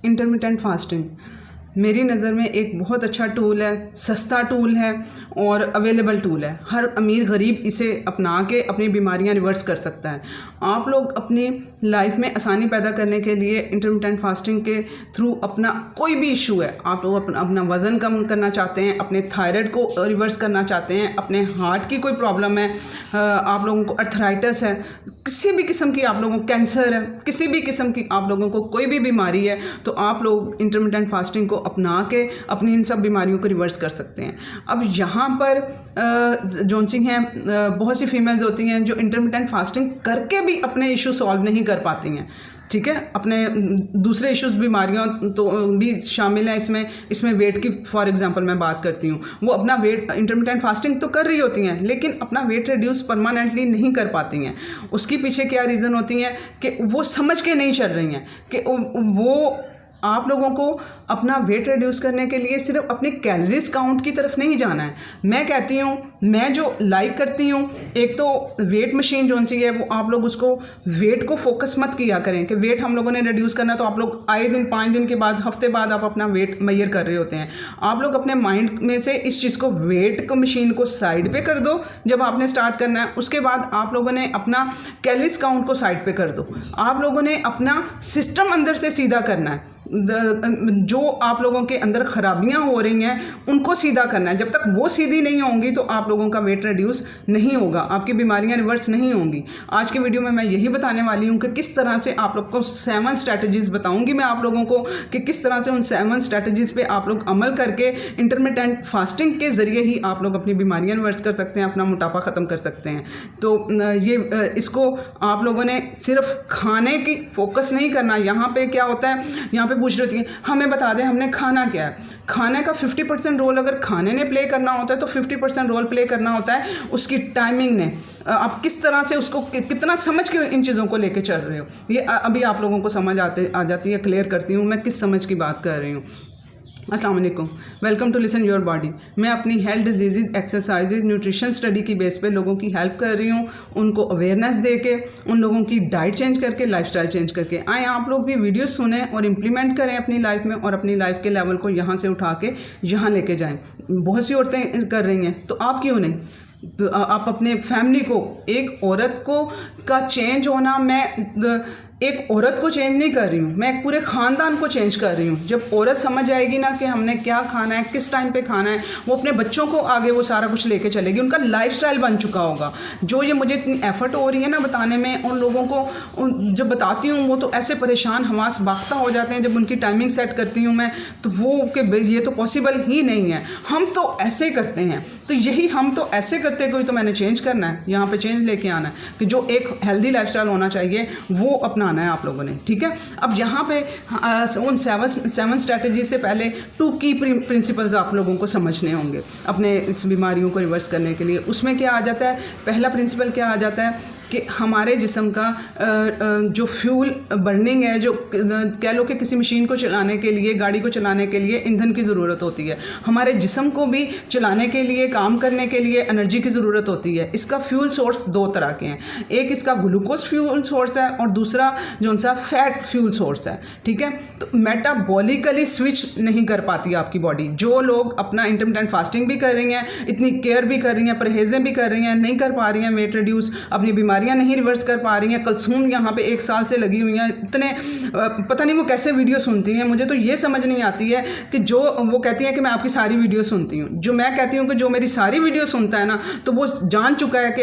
Intermittent fasting मेरी नज़र में एक बहुत अच्छा टूल है, सस्ता टूल है और अवेलेबल टूल है। हर अमीर गरीब इसे अपना के अपनी बीमारियां रिवर्स कर सकता है। आप लोग अपनी लाइफ में आसानी पैदा करने के लिए इंटरमिटेंट फास्टिंग के थ्रू अपना कोई भी इशू है, आप लोग अपना वज़न कम करना चाहते हैं, अपने थायराइड को रिवर्स करना चाहते हैं, अपने हार्ट की कोई प्रॉब्लम है, आप लोगों को अर्थराइटिस है, किसी भी किस्म की आप लोगों को कैंसर है, किसी भी किस्म की आप लोगों को कोई भी बीमारी है, तो आप लोग इंटरमिटेंट फास्टिंग को अपना के अपनी इन सब बीमारियों को रिवर्स कर सकते हैं। अब यहाँ पर जोनसिंग हैं, बहुत सी फीमेल्स होती हैं जो इंटरमिटेंट फास्टिंग करके भी अपने इशू सॉल्व नहीं कर पाती हैं। ठीक है, अपने दूसरे इश्यूज बीमारियों तो भी शामिल हैं इसमें वेट की फॉर एग्जांपल मैं बात करती हूँ। वो अपना वेट इंटरमिटेंट फास्टिंग तो कर रही होती हैं लेकिन अपना वेट रिड्यूस परमानेंटली नहीं कर पाती हैं। उसके पीछे क्या रीज़न होती हैं कि वो समझ के नहीं चल रही हैं कि वो आप लोगों को अपना वेट रिड्यूस करने के लिए सिर्फ अपनी कैलोरीज काउंट की तरफ नहीं जाना है। मैं कहती हूँ, मैं जो लाइक करती हूँ, एक तो वेट मशीन जो सी है वो आप लोग उसको वेट को फोकस मत किया करें कि वेट हम लोगों ने रिड्यूस करना, तो आप लोग आए दिन 5 दिन के बाद हफ्ते बाद आप अपना वेट मेजर कर रहे होते हैं। आप लोग अपने माइंड में से इस चीज़ को वेट को मशीन को साइड पे कर दो जब आपने स्टार्ट करना है। उसके बाद आप लोगों ने अपना कैलोरीज काउंट को साइड पे कर दो। आप लोगों ने अपना सिस्टम अंदर से सीधा करना है। जो आप लोगों के अंदर खराबियां हो रही हैं उनको सीधा करना है। जब तक वो सीधी नहीं होंगी तो आप लोगों का वेट रिड्यूस नहीं होगा, आपकी बीमारियां रिवर्स नहीं होंगी। आज की वीडियो में मैं यही बताने वाली हूं कि किस तरह से आप लोग को 7 स्ट्रैटेजीज बताऊंगी मैं आप लोगों को कि किस तरह से उन 7 स्ट्रैटेजीज पे आप लोग अमल करके इंटरमिटेंट फास्टिंग के ज़रिए ही आप लोग अपनी बीमारियाँ रिवर्स कर सकते हैं, अपना मोटापा ख़त्म कर सकते हैं। तो ये इसको आप लोगों ने सिर्फ खाने की फोकस नहीं करना। यहाँ पर क्या होता है, यहाँ पूछ रही थी हमें बता दें हमने खाना क्या है। खाने का 50% रोल अगर खाने ने प्ले करना होता है तो 50% रोल प्ले करना होता है उसकी टाइमिंग ने। आप किस तरह से उसको कितना समझ के इन चीज़ों को लेके चल रहे हो, ये अभी आप लोगों को समझ आ जाती है। क्लियर करती हूँ मैं किस समझ की बात कर रही हूँ। अस्सलाम वालेकुम, welcome to listen your body. मैं अपनी health disease exercises nutrition study की बेस पे लोगों की हेल्प कर रही हूँ, उनको अवेयरनेस दे के, उन लोगों की डाइट चेंज करके, लाइफस्टाइल चेंज करके। आए आप लोग भी वीडियो सुने और इम्प्लीमेंट करें अपनी लाइफ में और अपनी लाइफ के लेवल को यहाँ से उठा के यहाँ लेके जाएँ। बहुत सी औरतें कर रही हैं तो आप क्यों नहीं? तो आप अपने फैमिली को, एक औरत को का चेंज होना, मैं एक औरत को चेंज नहीं कर रही हूँ, मैं एक पूरे ख़ानदान को चेंज कर रही हूँ। जब औरत समझ आएगी ना कि हमने क्या खाना है, किस टाइम पे खाना है, वो अपने बच्चों को आगे वो सारा कुछ लेके चलेगी। उनका लाइफस्टाइल बन चुका होगा। जो ये मुझे इतनी एफर्ट हो रही है ना बताने में, उन लोगों को जब बताती हूँ वो तो ऐसे परेशान हवास बाख्ता हो जाते हैं। जब उनकी टाइमिंग सेट करती हूँ मैं तो वो कि ये तो पॉसिबल ही नहीं है, हम तो ऐसे करते हैं। तो यही हम तो ऐसे करते कोई तो मैंने चेंज करना है, यहाँ पे चेंज लेके आना है कि जो एक हेल्दी लाइफस्टाइल होना चाहिए वो अपनाना है आप लोगों ने। ठीक है, अब यहाँ पे उन 7 स्ट्रैटेजी से पहले 2 की प्रिंसिपल्स आप लोगों को समझने होंगे अपने इस बीमारियों को रिवर्स करने के लिए। उसमें क्या आ जाता है, पहला प्रिंसिपल क्या आ जाता है कि हमारे जिस्म का जो फ्यूल बर्निंग है, जो कह लो कि किसी मशीन को चलाने के लिए, गाड़ी को चलाने के लिए ईंधन की ज़रूरत होती है। हमारे जिस्म को भी चलाने के लिए, काम करने के लिए एनर्जी की ज़रूरत होती है। इसका फ्यूल सोर्स 2 तरह के हैं, एक इसका ग्लूकोज फ्यूल सोर्स है और दूसरा जो सा फैट फ्यूल सोर्स है। ठीक है, तो मेटाबॉलिकली स्विच नहीं कर पाती आपकी बॉडी। जो लोग अपना इंटरमिटेंट फास्टिंग भी कर रही हैं, इतनी केयर भी कर रही हैं, परहेज़ें भी कर रही हैं, नहीं कर पा रही हैं वेट रिड्यूस, अपनी बीमारियां नहीं रिवर्स कर पा रही हैं। कलसूम यहाँ पे 1 साल से लगी हुई हैं, इतने पता नहीं वो कैसे वीडियो सुनती हैं। मुझे तो ये समझ नहीं आती है कि जो वो कहती हैं कि मैं आपकी सारी वीडियो सुनती हूँ। जो मैं कहती हूँ कि जो मेरी सारी वीडियो सुनता है ना, तो वो जान चुका है कि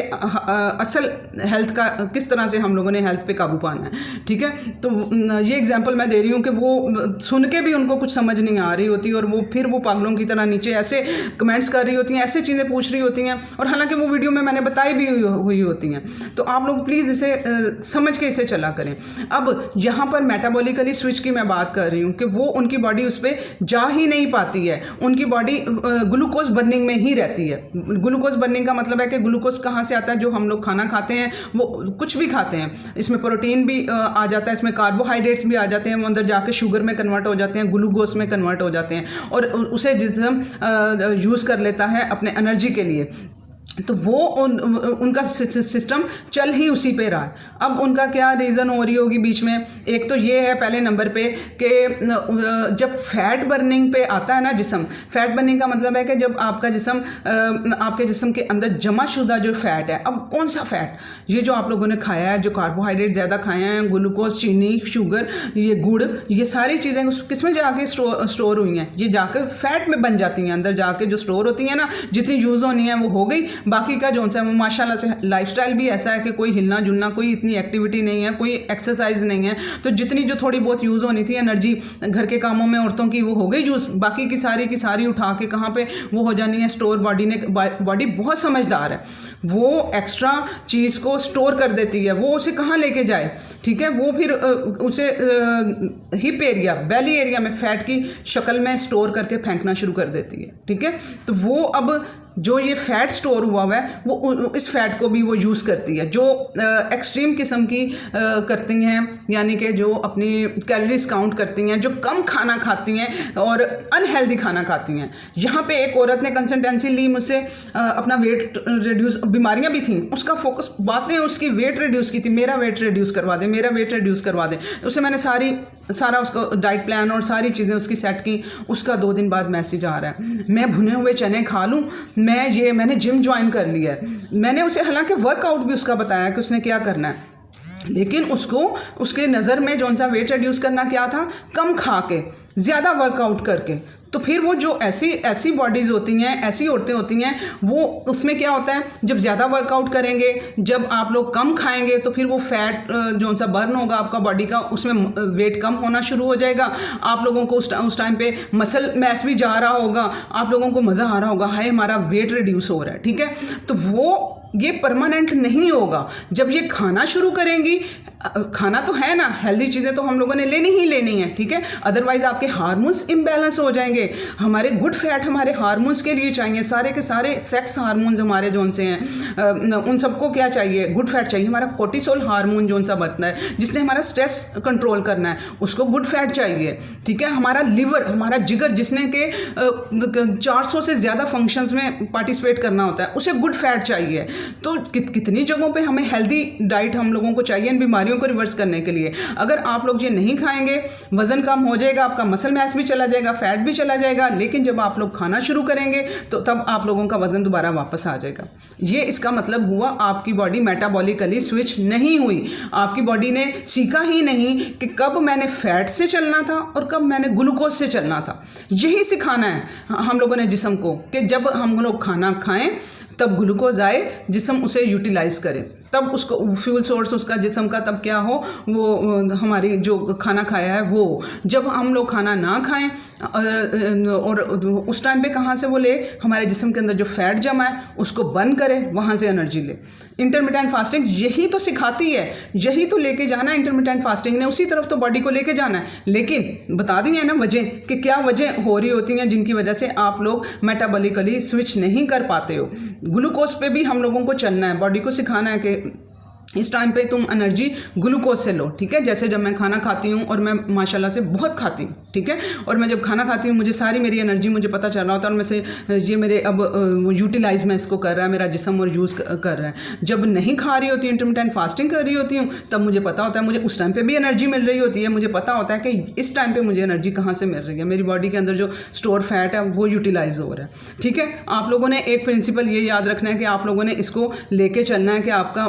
असल हेल्थ का किस तरह से हम लोगों ने हेल्थ पे काबू पाना है। ठीक है, तो ये एग्जाम्पल मैं दे रही हूँ कि वो सुन के भी उनको कुछ समझ नहीं आ रही होती और वो फिर वो पागलों की तरह नीचे ऐसे कमेंट्स कर रही होती हैं, ऐसे चीज़ें पूछ रही होती हैं, और हालांकि वो वीडियो में मैंने बताई भी हुई होती हैं। तो आप लोग प्लीज़ इसे समझ के इसे चला करें। अब यहाँ पर मेटाबॉलिकली स्विच की मैं बात कर रही हूँ कि वो उनकी बॉडी उस पर जा ही नहीं पाती है, उनकी बॉडी ग्लूकोज बर्निंग में ही रहती है। ग्लूकोज बर्निंग का मतलब है कि ग्लूकोज कहाँ से आता है, जो हम लोग खाना खाते हैं, वो कुछ भी खाते हैं, इसमें प्रोटीन भी आ जाता है, इसमें कार्बोहाइड्रेट्स भी आ जाते हैं, वो अंदर जाके शुगर में कन्वर्ट हो जाते हैं, ग्लूकोज में कन्वर्ट हो जाते हैं और उसे जिस्म यूज़ कर लेता है अपने एनर्जी के लिए। तो वो उनका सिस्टम चल ही उसी पे रहा है। अब उनका क्या रीज़न हो रही होगी बीच में, एक तो ये है पहले नंबर पे कि जब फैट बर्निंग पे आता है ना जिस्म, फैट बर्निंग का मतलब है कि जब आपका जिस्म आपके जिस्म के अंदर जमा शुदा जो फैट है, अब कौन सा फैट, ये जो आप लोगों ने खाया है, जो कार्बोहाइड्रेट ज़्यादा खाए हैं, ग्लूकोज, चीनी, शुगर, ये गुड़, ये सारी चीज़ें किस में जाके स्टोर हुई हैं, ये जाकर फैट में बन जाती हैं, अंदर जाके जो स्टोर होती हैं ना, जितनी यूज़ होनी है वो हो गई। बाकी का जो सा माशाल्लाह से लाइफस्टाइल भी ऐसा है कि कोई हिलना जुलना, कोई इतनी एक्टिविटी नहीं है, कोई एक्सरसाइज नहीं है, तो जितनी जो थोड़ी बहुत यूज़ होनी थी एनर्जी घर के कामों में औरतों की, वो हो गई यूज़। बाकी की सारी उठा के कहाँ पे वो हो जानी है स्टोर। बॉडी बहुत समझदार है, वो एक्स्ट्रा चीज़ को स्टोर कर देती है, वो उसे कहाँ लेके जाए, ठीक है, वो फिर उसे हिप एरिया, बेली एरिया में फैट की शक्ल में स्टोर करके फेंकना शुरू कर देती है, ठीक है। तो वो अब जो ये फैट स्टोर हुआ है वो इस फैट को भी वो यूज़ करती है, जो एक्सट्रीम किस्म की करती हैं, यानी कि जो अपनी कैलोरीज काउंट करती हैं, जो कम खाना खाती हैं और अनहेल्दी खाना खाती हैं। यहाँ पे एक औरत ने कंसल्टेंसी ली मुझसे, अपना वेट रिड्यूस, बीमारियाँ भी थी, उसका फोकस, बातें उसकी वेट रिड्यूस की थी, मेरा वेट रिड्यूस करवा दे, मेरा वेट रिड्यूस करवा दे। उसे मैंने सारा उसको डाइट प्लान और सारी चीज़ें उसकी सेट की। उसका 2 दिन बाद मैसेज आ रहा है, मैं भुने हुए चने खा लूँ, मैंने जिम ज्वाइन कर लिया है। मैंने उसे हालांकि वर्कआउट भी उसका बताया कि उसने क्या करना है, लेकिन उसके नज़र में जो सा वेट रिड्यूस करना क्या था, कम खा के ज़्यादा वर्कआउट करके। तो फिर वो जो ऐसी बॉडीज़ होती हैं, ऐसी औरतें होती हैं, वो उसमें क्या होता है, जब ज़्यादा वर्कआउट करेंगे, जब आप लोग कम खाएंगे, तो फिर वो फैट जो सा बर्न होगा आपका बॉडी का, उसमें वेट कम होना शुरू हो जाएगा। आप लोगों को उस टाइम पे मसल मैस भी जा रहा होगा, आप लोगों को मज़ा आ रहा होगा, हाय हमारा वेट रिड्यूस हो रहा है, ठीक है। तो वो ये परमानेंट नहीं होगा। जब ये खाना शुरू करेंगी, खाना तो है ना, हेल्दी चीज़ें तो हम लोगों ने लेनी ही लेनी है, ठीक है, अदरवाइज आपके हार्मोन्स इम्बैलेंस हो जाएंगे। हमारे गुड फैट हमारे हार्मोन्स के लिए चाहिए, सारे के सारे सेक्स हार्मोन्स हमारे जो से हैं, उन सबको क्या चाहिए, गुड फैट चाहिए। हमारा कोर्टिसोल हार्मोन जो सा बनता है, जिसने हमारा स्ट्रेस कंट्रोल करना है, उसको गुड फैट चाहिए, ठीक है। हमारा लिवर, हमारा जिगर, जिसने के 400 से ज़्यादा फंक्शंस में पार्टिसिपेट करना होता है, उसे गुड फैट चाहिए। तो कितनी जगहों पे हमें हेल्दी डाइट हम लोगों को चाहिए इन बीमारियों को रिवर्स करने के लिए। अगर आप लोग ये नहीं खाएंगे, वजन कम हो जाएगा, आपका मसल मैस भी चला जाएगा, फैट भी चला जाएगा, लेकिन जब आप लोग खाना शुरू करेंगे तो तब आप लोगों का वजन दोबारा वापस आ जाएगा। ये इसका मतलब हुआ, आपकी बॉडी मेटाबॉलिकली स्विच नहीं हुई, आपकी बॉडी ने सीखा ही नहीं कि कब मैंने फैट से चलना था और कब मैंने ग्लूकोज से चलना था। यही सिखाना है हम लोगों ने जिस्म को, कि जब हम लोग खाना खाएं तब ग्लूकोज आए, जिस्म उसे यूटिलाइज करे, तब उसको फ्यूल सोर्स उसका जिस्म का तब क्या हो, वो हमारी जो खाना खाया है वो। जब हम लोग खाना ना खाएं और उस टाइम पे कहाँ से वो ले, हमारे जिस्म के अंदर जो फैट जमा है उसको बर्न करे, वहाँ से एनर्जी ले। इंटरमिटेंट फास्टिंग यही तो सिखाती है, यही तो लेके जाना है इंटरमिटेंट फास्टिंग ने, उसी तरफ तो बॉडी को लेके जाना है। लेकिन बता दी है ना वजह, कि क्या वजह हो रही होती हैं जिनकी वजह से आप लोग मेटाबॉलिकली स्विच नहीं कर पाते हो। ग्लूकोज पे भी हम लोगों को चलना है, बॉडी को सिखाना है कि इस टाइम पे तुम एनर्जी ग्लूकोज से लो, ठीक है। जैसे जब मैं खाना खाती हूँ, और मैं माशाल्लाह से बहुत खाती हूँ, ठीक है, और मैं जब खाना खाती हूँ मुझे सारी मेरी एनर्जी मुझे पता चल रहा होता है, और मैं से ये मेरे अब यूटिलाइज मैं इसको कर रहा है मेरा जिस्म, और यूज़ कर रहा है। जब नहीं खा रही होती हूँ, इंटरमिटेंट फास्टिंग कर रही होती हूँ, तब मुझे पता होता है, मुझे उस टाइम पर भी एनर्जी मिल रही होती है, मुझे पता होता है कि इस टाइम पर मुझे एनर्जी कहाँ से मिल रही है, मेरी बॉडी के अंदर जो स्टोर फैट है वो यूटिलाइज हो रहा है, ठीक है। आप लोगों ने एक प्रिंसिपल ये याद रखना है कि आप लोगों ने इसको लेके चलना है कि आपका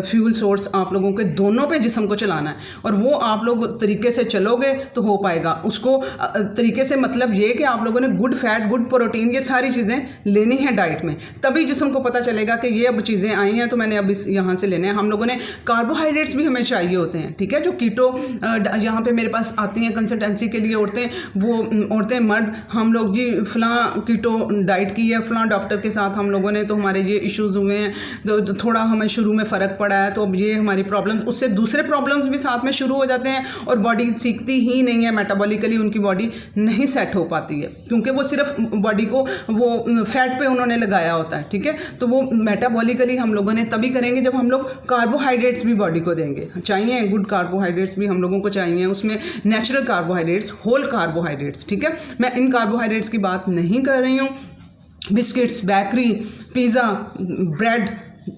फ्यूल सोर्स आप लोगों के दोनों पे जिस्म को चलाना है, और वो आप लोग तरीके से चलोगे तो हो पाएगा। उसको तरीके से मतलब ये कि आप लोगों ने गुड फैट, गुड प्रोटीन, ये सारी चीज़ें लेनी है डाइट में, तभी जिस्म को पता चलेगा कि ये अब चीज़ें आई हैं तो मैंने अब इस यहाँ से लेने हैं। हम लोगों ने कार्बोहाइड्रेट्स भी हमें चाहिए होते हैं, ठीक है। जो कीटो यहाँ पे मेरे पास आती हैं कंसल्टेंसी के लिए औरतें, वो औरतें मर्द, हम लोग जी फ़लाँ कीटो डाइट की है, फ़लाँ डॉक्टर के साथ हम लोगों ने, तो हमारे ये इश्यूज़ हुए हैं, तो थोड़ा हमें शुरू में फ़र्क पड़ा है, तो अब ये हमारी प्रॉब्लम्स, उससे दूसरे प्रॉब्लम्स भी साथ में शुरू हो जाते हैं, और बॉडी सीखती ही नहीं है, मेटाबॉलिकली उनकी बॉडी नहीं सेट हो पाती है, क्योंकि वो सिर्फ बॉडी को वो फैट पे उन्होंने लगाया होता है, ठीक है। तो वो मेटाबॉलिकली हम लोगों ने तभी करेंगे जब हम लोग कार्बोहाइड्रेट्स भी बॉडी को देंगे, चाहिए गुड कार्बोहाइड्रेट्स भी हम लोगों को चाहिए, उसमें नेचुरल कार्बोहाइड्रेट्स, होल कार्बोहाइड्रेट्स, ठीक है। मैं इन कार्बोहाइड्रेट्स की बात नहीं कर रही हूँ बिस्किट्स, बेकरी, पिज़्ज़ा, ब्रेड,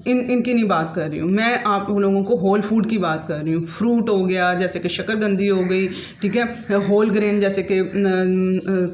इनकी नहीं बात कर रही हूँ मैं। आप लोगों को होल फूड की बात कर रही हूँ। फ्रूट हो गया, जैसे कि शकरकंदी हो गई, ठीक है, होल ग्रेन, जैसे कि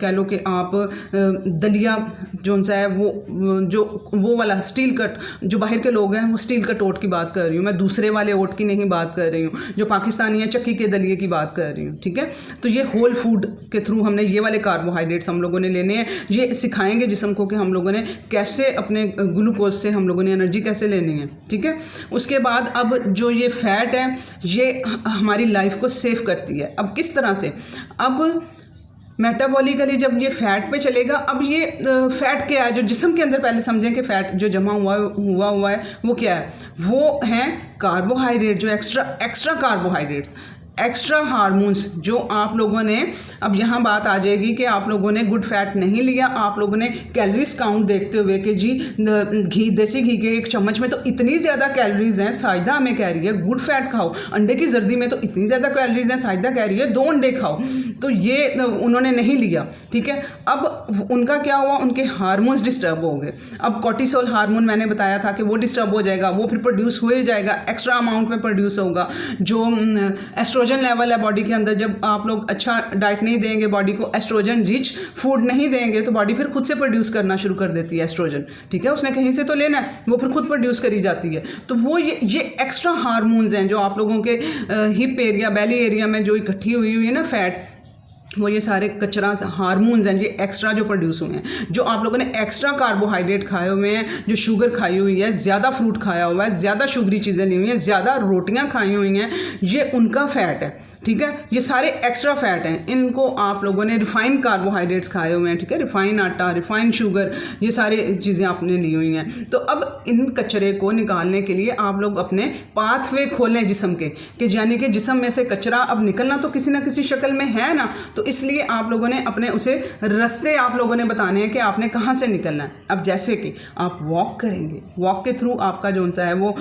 कह लो कि आप दलिया जो सा है वो वाला स्टील कट, जो बाहर के लोग हैं वो स्टील कट ओट की बात कर रही हूँ मैं, दूसरे वाले ओट की नहीं बात कर रही हूँ, जो पाकिस्तानी है चक्की के दलिए की बात कर रही हूँ, ठीक है। तो ये होल फूड के थ्रू हमने ये वाले कार्बोहाइड्रेट्स हम लोगों ने लेने हैं। ये सिखाएंगे जिस्म को कि हम लोगों ने कैसे अपने ग्लूकोज से हम लोगों ने एनर्जी कैसे लेनी है, ठीक है। उसके बाद अब जो ये फैट है ये हमारी लाइफ को सेव करती है। अब किस तरह से, अब मेटाबॉलिकली जब ये फैट पे चलेगा, अब ये फैट क्या है जो जिस्म के अंदर, पहले समझें कि फैट जो जमा हुआ है वो क्या है, वो है कार्बोहाइड्रेट, जो एक्स्ट्रा कार्बोहाइड्रेट्स, एक्स्ट्रा हार्मोन्स जो आप लोगों ने, अब यहाँ बात आ जाएगी कि आप लोगों ने गुड फैट नहीं लिया, आप लोगों ने कैलोरीज काउंट देखते हुए कि जी घी, देसी घी के एक चम्मच में तो इतनी ज़्यादा कैलोरीज हैं, साहिदा हमें कह रही है गुड फैट खाओ, अंडे की जर्दी में तो इतनी ज़्यादा कैलोरीज हैं, साहिदा कह रही है 2 अंडे खाओ, तो ये उन्होंने नहीं लिया, ठीक है। अब उनका क्या हुआ, उनके हार्मोन्स डिस्टर्ब हो गए। अब कॉर्टिसोल हार्मोन मैंने बताया था कि वो डिस्टर्ब हो जाएगा, वो फिर प्रोड्यूस हो ही जाएगा, एक्स्ट्रा अमाउंट में प्रोड्यूस होगा। जो एस्ट्रोजन लेवल है बॉडी के अंदर, जब आप लोग अच्छा डाइट नहीं देंगे, बॉडी को एस्ट्रोजन रिच फूड नहीं देंगे, तो बॉडी फिर खुद से प्रोड्यूस करना शुरू कर देती है एस्ट्रोजन, ठीक है। उसने कहीं से तो लेना है, वो फिर खुद प्रोड्यूस करी जाती है। तो वो ये एक्स्ट्रा हार्मोन्स हैं जो आप लोगों के हिप एरिया, बेली एरिया में जो इकट्ठी हुई है ना फैट, वो ये सारे कचरा हार्मोन्स हैं, ये एक्स्ट्रा जो प्रोड्यूस हुए हैं। जो आप लोगों ने एक्स्ट्रा कार्बोहाइड्रेट खाए हुए हैं, जो शुगर खाई हुई है, ज़्यादा फ्रूट खाया हुआ है, ज़्यादा शुगरी चीज़ें ली हुई हैं, ज़्यादा रोटियां खाई हुई हैं, ये उनका फैट है, ठीक है। ये सारे एक्स्ट्रा फैट हैं। इनको आप लोगों ने रिफाइंड कार्बोहाइड्रेट्स खाए हुए हैं, ठीक है, रिफाइंड आटा, रिफाइंड शुगर, ये सारी चीज़ें आपने ली हुई हैं। तो अब इन कचरे को निकालने के लिए आप लोग अपने पाथवे खोलें जिस्म के, कि यानी कि जिस्म में से कचरा अब निकलना तो किसी ना किसी शक्ल में है ना, तो इसलिए आप लोगों ने अपने उसे रास्ते आप लोगों ने बताने हैं कि आपने कहाँ से निकलना है। अब जैसे कि आप वॉक करेंगे, वॉक के थ्रू आपका जो सा है वो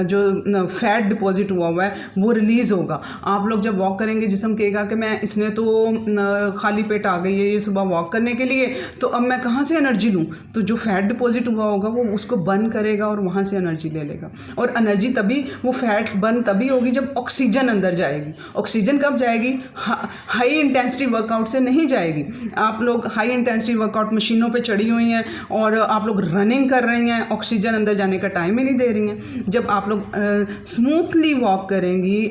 जो फैट डिपॉजिट हुआ है वो रिलीज़ होगा। आप लोग जब वॉक करेंगे, जिस्म कहेगा कि मैं, इसने तो खाली पेट आ गई है ये सुबह वॉक करने के लिए, तो अब मैं कहाँ से एनर्जी लूँ, तो जो फैट डिपॉजिट हुआ होगा वो उसको बर्न करेगा और वहाँ से एनर्जी ले लेगा। और एनर्जी तभी, वो फैट बर्न तभी होगी जब ऑक्सीजन अंदर जाएगी। ऑक्सीजन कब जाएगी, हाई इंटेंसिटी वर्कआउट से नहीं जाएगी। आप लोग हाई इंटेंसिटी वर्कआउट मशीनों पे चढ़ी हुई हैं और आप लोग रनिंग कर रही हैं, ऑक्सीजन अंदर जाने का टाइम ही नहीं दे रही हैं। जब आप लोग स्मूथली वॉक करेंगी,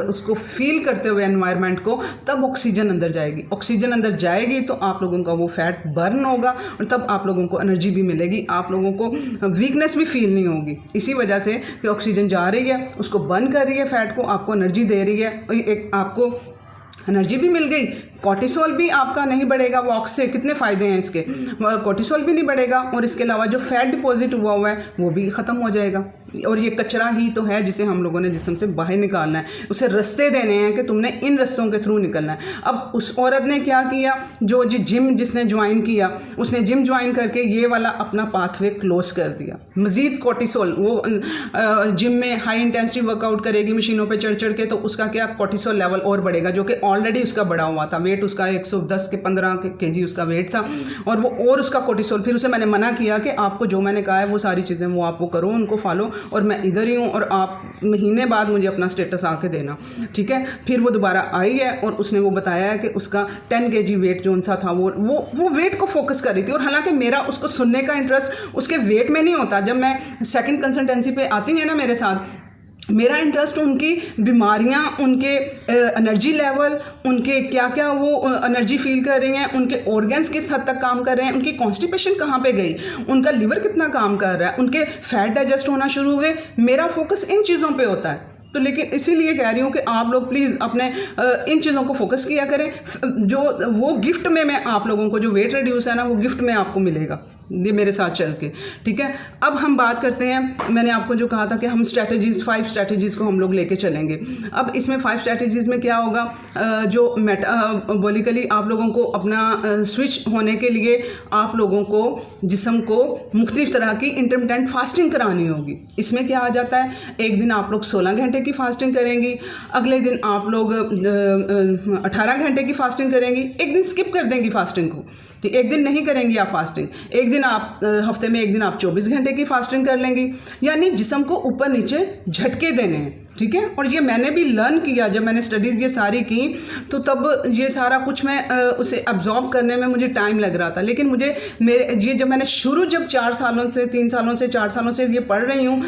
उसको फील करते हुए एनवायरनमेंट को, तब ऑक्सीजन अंदर जाएगी। ऑक्सीजन अंदर जाएगी तो आप लोगों का वो फैट बर्न होगा और तब आप लोगों को एनर्जी भी मिलेगी, आप लोगों को वीकनेस भी फील नहीं होगी। इसी वजह से कि ऑक्सीजन जा रही है, उसको बर्न कर रही है, फैट को आपको एनर्जी दे रही है, एक आपको एनर्जी भी मिल गई, कॉर्टिसोल भी आपका नहीं बढ़ेगा। वॉक से कितने फ़ायदे हैं इसके, कॉर्टिसोल भी नहीं बढ़ेगा और इसके अलावा जो फैट डिपॉजिट हुआ है वो भी ख़त्म हो जाएगा। और ये कचरा ही तो है जिसे हम लोगों ने जिस्म से बाहर निकालना है, उसे रास्ते देने हैं कि तुमने इन रास्तों के थ्रू निकलना है। अब उस औरत ने क्या किया, जो जिम जिसने ज्वाइन किया, उसने जिम ज्वाइन करके ये वाला अपना पाथवे क्लोज कर दिया। मज़ीद कॉर्टिसोल, वो जिम में हाई इंटेंसिटी वर्कआउट करेगी मशीनों पर चढ़ चढ़ के, तो उसका क्या कॉर्टिसोल लेवल और बढ़ेगा, जो कि ऑलरेडी उसका बढ़ा हुआ था। वेट उसका 110 के 15 kg उसका वेट था और वो और उसका कोर्टिसोल, फिर उसे मैंने मना किया कि आपको जो मैंने कहा है वो सारी चीज़ें वो आप वो करो, उनको फॉलो, और मैं इधर ही हूँ और आप महीने बाद मुझे अपना स्टेटस आके देना, ठीक है। फिर वो दोबारा आई है और उसने वो बताया है कि उसका 10 kg वेट जो सा था वो वेट को फोकस कर रही थी। और हालांकि मेरा उसको सुनने का इंटरेस्ट उसके वेट में नहीं होता। जब मैं सेकंड कंसल्टेंसी पे आती है ना मेरे साथ, मेरा इंटरेस्ट उनकी बीमारियां, उनके एनर्जी लेवल, उनके क्या क्या वो एनर्जी फील कर रही हैं, उनके ऑर्गन्स किस हद तक काम कर रहे हैं, उनकी कॉन्स्टिपेशन कहाँ पे गई, उनका लिवर कितना काम कर रहा है, उनके फैट डाइजेस्ट होना शुरू हुए, मेरा फोकस इन चीज़ों पे होता है। तो लेकिन इसीलिए कह रही हूँ कि आप लोग प्लीज़ अपने इन चीज़ों को फोकस किया करें। जो वो गिफ्ट में मैं आप लोगों को जो वेट रिड्यूस है ना, वो गिफ्ट में आपको मिलेगा, ये मेरे साथ चल के, ठीक है। अब हम बात करते हैं, मैंने आपको जो कहा था कि हम स्ट्रैटेजीज़ 5 स्ट्रैटेजीज़ को हम लोग लेके चलेंगे। अब इसमें 5 स्ट्रैटेजीज़ में क्या होगा, जो मेटाबॉलिकली आप लोगों को अपना स्विच होने के लिए आप लोगों को जिस्म को मुख्तलिफ तरह की इंटरमिटेंट फास्टिंग करानी होगी। इसमें क्या आ जाता है, एक दिन आप लोग 16 घंटे की फास्टिंग करेंगी, अगले दिन आप लोग 18 घंटे की फास्टिंग करेंगी, एक दिन स्किप कर देंगी फास्टिंग को, ठीक, एक दिन नहीं करेंगी आप फास्टिंग, एक दिन आप हफ्ते में एक दिन आप 24 घंटे की फास्टिंग कर लेंगी, यानी जिस्म को ऊपर नीचे झटके देने हैं, ठीक है। और ये मैंने भी लर्न किया, जब मैंने स्टडीज़ ये सारी की तो तब ये सारा कुछ मैं उसे अब्जॉर्ब करने में मुझे टाइम लग रहा था। लेकिन मुझे ये जब मैंने जब 4 सालों से 3 सालों से 4 सालों से ये पढ़ रही हूँ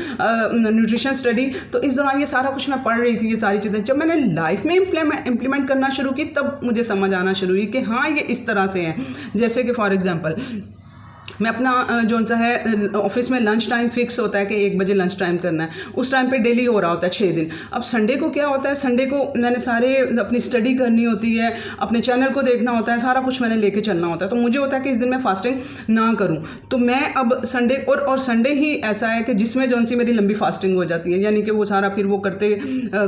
न्यूट्रिशन स्टडी, तो इस दौरान ये सारा कुछ मैं पढ़ रही थी, ये सारी चीज़ें जब मैंने लाइफ में इम्प्लीमेंट करना शुरू की तब मुझे समझ आना शुरू हुई कि हाँ ये इस तरह से है। जैसे कि फॉर एग्जांपल मैं अपना जो सा है ऑफिस में लंच टाइम फिक्स होता है कि 1 बजे लंच टाइम करना है, उस टाइम पे डेली हो रहा होता है 6 दिन। अब संडे को क्या होता है, संडे को मैंने सारे अपनी स्टडी करनी होती है, अपने चैनल को देखना होता है, सारा कुछ मैंने लेके चलना होता है, तो मुझे होता है कि इस दिन मैं फास्टिंग ना करूं। तो मैं अब संडे और संडे ही ऐसा है कि जिसमें जो सी मेरी लंबी फास्टिंग हो जाती है, यानी कि वो सारा फिर वो करते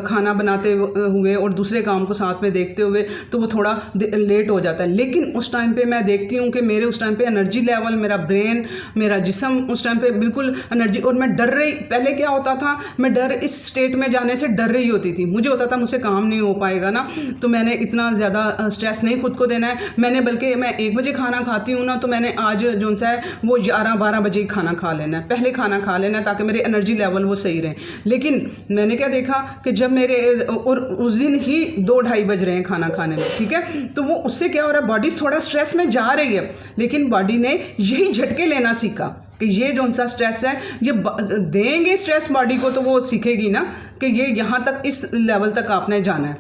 खाना बनाते हुए और दूसरे काम को साथ में देखते हुए तो वो थोड़ा लेट हो जाता है। लेकिन उस टाइम पर मैं देखती हूँ कि मेरे उस टाइम पर एनर्जी लेवल, मेरा ब्रेन, मेरा जिस्म उस टाइम पे बिल्कुल एनर्जी, और मैं डर रही, पहले क्या होता था मैं डर इस स्टेट में जाने से डर रही होती थी, मुझे होता था मुझसे काम नहीं हो पाएगा ना, तो मैंने इतना ज़्यादा स्ट्रेस नहीं खुद को देना है, मैंने बल्कि मैं 1 बजे खाना खाती हूँ ना, तो मैंने आज जो सा है वो 11-12 बजे ही खाना खा लेना है, पहले खाना खा लेना है ताकि मेरे एनर्जी लेवल वो सही रहे। लेकिन मैंने क्या देखा कि जब मेरे और उस दिन ही 2-2:30 बज रहे हैं खाना खाने में, ठीक है, तो वो उससे क्या हो रहा है, बॉडी थोड़ा स्ट्रेस में जा रही है, लेकिन बॉडी ने यही झटके लेना सीखा कि ये जो सा स्ट्रेस है ये देंगे स्ट्रेस बॉडी को, तो वो सीखेगी ना कि ये यहाँ तक इस लेवल तक आपने जाना है,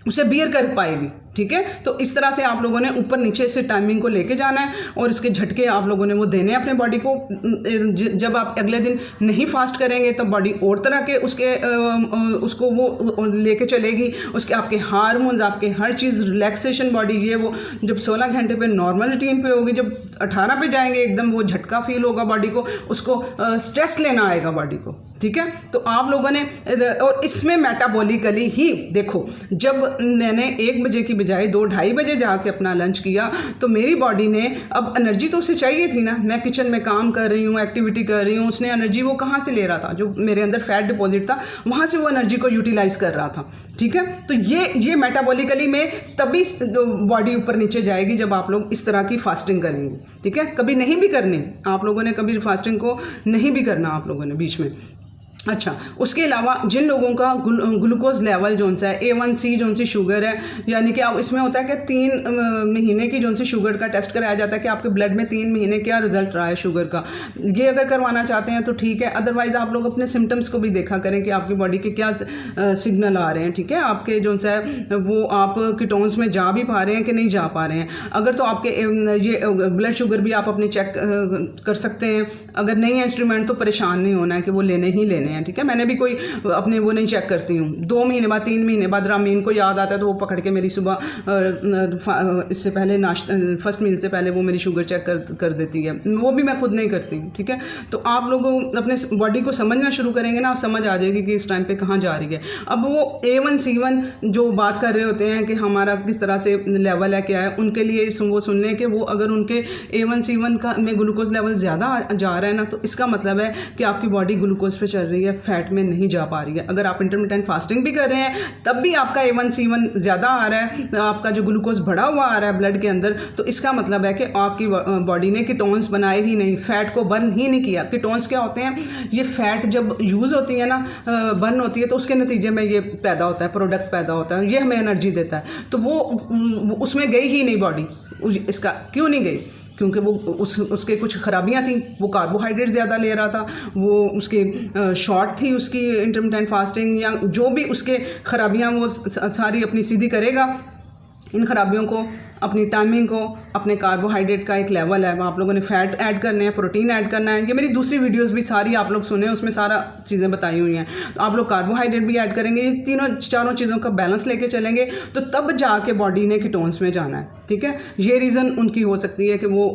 उसे बियर कर पाएगी, ठीक है। तो इस तरह से आप लोगों ने ऊपर नीचे से टाइमिंग को लेके जाना है और इसके झटके आप लोगों ने वो देने हैं अपने बॉडी को। जब आप अगले दिन नहीं फास्ट करेंगे तो बॉडी और तरह के उसको वो लेके चलेगी, उसके आपके हार्मोन्स, आपके हर चीज़, रिलैक्सेशन बॉडी, ये वो जब 16 घंटे पे नॉर्मल रूटीन पे होगी, जब 18 पे जाएंगे एकदम वो झटका फील होगा बॉडी को, उसको स्ट्रेस लेना आएगा बॉडी को, ठीक है। तो आप लोगों ने, और इसमें मेटाबॉलिकली ही देखो, जब मैंने 1 बजे की बजाय 2-2:30 बजे जाके अपना लंच किया तो मेरी बॉडी ने, अब एनर्जी तो उसे चाहिए थी ना, मैं किचन में काम कर रही हूँ, एक्टिविटी कर रही हूँ, उसने एनर्जी वो कहाँ से ले रहा था, जो मेरे अंदर फैट डिपॉजिट था वहाँ से वो एनर्जी को यूटिलाइज कर रहा था, ठीक है। तो ये मेटाबॉलिकली में तभी बॉडी ऊपर नीचे जाएगी जब आप लोग इस तरह की फास्टिंग करेंगे, ठीक है। कभी नहीं भी करनी आप लोगों ने, कभी फास्टिंग को नहीं भी करना आप लोगों ने बीच में। अच्छा, उसके अलावा जिन लोगों का ग्लूकोज लेवल जो सा है A1C जो सी शुगर है, यानी कि अब इसमें होता है कि 3 महीने की जो सी शुगर का टेस्ट कराया जाता है कि आपके ब्लड में 3 महीने क्या रिजल्ट रहा है शुगर का, ये अगर करवाना चाहते हैं तो ठीक है, अदरवाइज़ आप लोग अपने सिम्टम्स को भी देखा करें कि आपकी बॉडी के क्या सिग्नल आ रहे हैं, ठीक है। आपके जो सा है वो आप कीटोन्स में जा भी पा रहे हैं कि नहीं जा पा रहे हैं, अगर तो आपके ये ब्लड शुगर भी आप अपनी चेक कर सकते हैं, अगर नहीं है इंस्ट्रूमेंट तो परेशान नहीं होना है कि वो लेने ही लेने, ठीक है। मैंने भी कोई अपने वो नहीं चेक करती हूँ, 2 महीने बाद 3 महीने बाद रामीन को याद आता है तो वो पकड़ के मेरी सुबह इससे पहले नाश्ता, फर्स्ट मील से पहले वो मेरी शुगर चेक कर देती है, वो भी मैं खुद नहीं करती हूँ, ठीक है। तो आप लोग अपने बॉडी को समझना शुरू करेंगे ना, समझ आ जाएगी कि इस टाइम पे कहाँ जा रही है। अब वो A1C1 जो बात कर रहे होते हैं कि हमारा किस तरह से लेवल है क्या है, उनके लिए वो सुन लें कि वो अगर उनके A1C1 का में ग्लूकोज लेवल ज़्यादा जा रहा है ना, तो इसका मतलब है कि आपकी बॉडी ग्लूकोज पे चल रही है, फैट में नहीं जा पा रही है। अगर आप इंटरमिटेंट फास्टिंग भी कर रहे हैं तब भी आपका A1C1 ज़्यादा आ रहा है, आपका जो ग्लूकोज बढ़ा हुआ आ रहा है ब्लड के अंदर, तो इसका मतलब है कि आपकी बॉडी ने कीटोन्स बनाए ही नहीं, फैट को बर्न ही नहीं किया। कीटोन्स क्या होते हैं, ये फैट जब यूज़ होती है ना, बर्न होती है, तो उसके नतीजे में ये पैदा होता है, प्रोडक्ट पैदा होता है, ये हमें एनर्जी देता है। तो वो उसमें गई ही नहीं बॉडी, इसका क्यों नहीं गई, क्योंकि वो उसके कुछ खराबियां थी, वो कार्बोहाइड्रेट ज़्यादा ले रहा था, वो उसके शॉर्ट थी उसकी इंटरमिटेंट फास्टिंग, या जो भी उसके खराबियां वो सारी अपनी सीधी करेगा। इन खराबियों को, अपनी टाइमिंग को, अपने कार्बोहाइड्रेट का एक लेवल है, आप लोगों ने फैट ऐड करने हैं, प्रोटीन ऐड करना है। ये मेरी दूसरी वीडियोस भी सारी आप लोग सुने, उसमें सारा चीज़ें बताई हुई हैं। तो आप लोग कार्बोहाइड्रेट भी ऐड करेंगे, ये 3-4 चीज़ों का बैलेंस लेके चलेंगे तो तब जाके बॉडी ने कीटोन्स में जाना है, ठीक है। ये रीज़न उनकी हो सकती है कि वो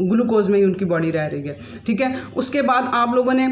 ग्लूकोज में ही उनकी बॉडी रह रही है, ठीक है। उसके बाद आप लोगों ने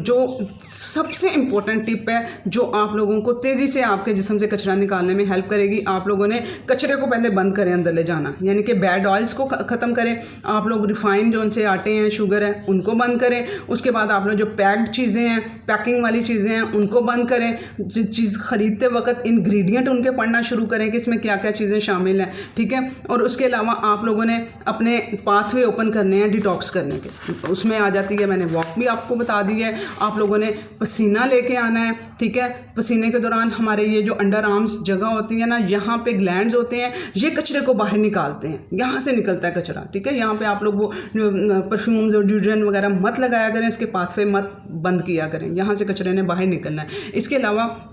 जो सबसे इम्पोर्टेंट टिप है जो आप लोगों को तेज़ी से आपके जिस्म से कचरा निकालने में हेल्प करेगी, आप लोगों ने कचरे को पहले बंद करें अंदर ले जाना, यानी कि बैड ऑयल्स को ख़त्म करें। आप लोग रिफाइंड जो उनसे आटे हैं, शुगर है, उनको बंद करें। उसके बाद आप लोग जो पैक्ड चीज़ें हैं, पैकिंग वाली चीज़ें हैं, उनको बंद करें। चीज़ ख़रीदते वक्त इंग्रेडिएंट उनके पढ़ना शुरू करें कि इसमें क्या क्या चीज़ें शामिल हैं, ठीक है। और उसके अलावा आप लोगों ने अपने पाथवे ओपन करने हैं डिटॉक्स करने के। उसमें आ जाती है, मैंने वॉक भी आपको बता दी है। आप लोगों ने पसीना लेके आना है, ठीक है। पसीने के दौरान हमारे ये जो अंडर आर्म्स जगह होती है ना, यहाँ पे ग्लैंड्स होते हैं, ये कचरे को बाहर निकालते हैं, यहाँ से निकलता है कचरा, ठीक है। यहाँ पे आप लोग वो परफ्यूम्स और डिओड्रेंट वगैरह मत लगाया करें, इसके पाथवे मत बंद किया करें, यहाँ से कचरे ने बाहर निकलना है। इसके अलावा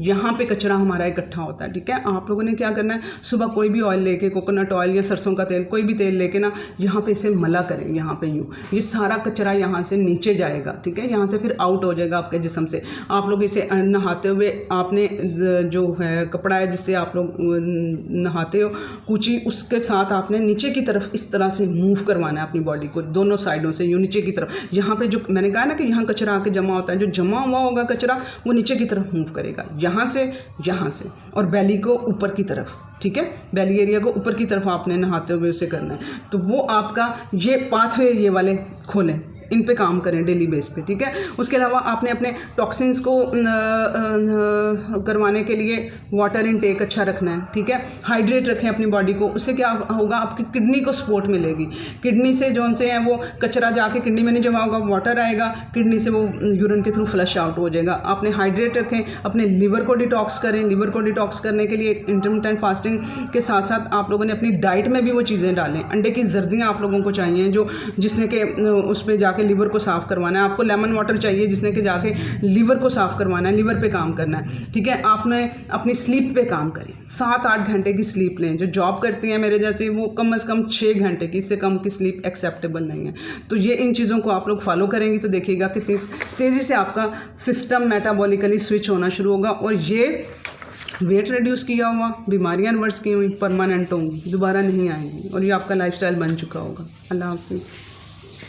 यहाँ पे कचरा हमारा इकट्ठा होता है, ठीक है। आप लोगों ने क्या करना है, सुबह कोई भी ऑयल लेके, कोकोनट ऑयल या सरसों का तेल, कोई भी तेल लेके ना यहाँ पे इसे मला करें, यहाँ पे यूँ, ये सारा कचरा यहाँ से नीचे जाएगा, ठीक है। यहाँ से फिर आउट हो जाएगा आपके जिस्म से। आप लोग इसे नहाते हुए आपने जो है कपड़ा है जिससे आप लोग नहाते हो, कूची, उसके साथ आपने नीचे की तरफ इस तरह से मूव करवाना है अपनी बॉडी को, दोनों साइडों से यूँ नीचे की तरफ। यहाँ पे जो मैंने कहा ना कि यहाँ कचरा आके जमा होता है, जो जमा हुआ होगा कचरा वो नीचे की तरफ मूव करेगा, यहाँ से, और बेली को ऊपर की तरफ, ठीक है। बेली एरिया को ऊपर की तरफ आपने नहाते हुए उसे करना है। तो वो आपका ये पाथवे ये वाले खोलें, इन पे काम करें डेली बेस पे, ठीक है। उसके अलावा आपने अपने टॉक्सिन्स को करवाने के लिए वाटर इनटेक अच्छा रखना है, ठीक है। हाइड्रेट रखें अपनी बॉडी को, उससे क्या होगा, आपकी किडनी को सपोर्ट मिलेगी। किडनी से जो से हैं वो कचरा जाके किडनी में नहीं जमा होगा, वाटर आएगा किडनी से, वो यूरिन के थ्रू फ्लश आउट हो जाएगा। आपने हाइड्रेट रखें, अपने लिवर को डिटॉक्स करें। लिवर को डिटॉक्स करने के लिए इंटरमिटेंट फास्टिंग के साथ साथ आप लोगों ने अपनी डाइट में भी वो चीज़ें डालें। अंडे की जर्दियाँ आप लोगों को चाहिए, जो जिसने के उस पर जाके लिवर को साफ़ करवाना है। आपको लेमन वाटर चाहिए जिसने कि जाके लिवर को साफ़ करवाना है, लिवर पे काम करना है, ठीक है। आपने अपनी स्लीप पे काम करें, 7-8 घंटे की स्लीप लें। जो जॉब करती हैं मेरे जैसे, वो कम से कम 6 घंटे की, इससे कम की स्लीप एक्सेप्टेबल नहीं है। तो ये इन चीज़ों को आप लोग फॉलो करेंगी तो देखिएगा कितनी तेज़ी से आपका सिस्टम मेटाबॉलिकली स्विच होना शुरू होगा, और ये वेट रिड्यूस किया हुआ, बीमारियां रिवर्स की हुई परमानेंट होंगी, दोबारा नहीं आएंगी, और ये आपका लाइफस्टाइल बन चुका होगा। अल्लाह हाफ़िज़।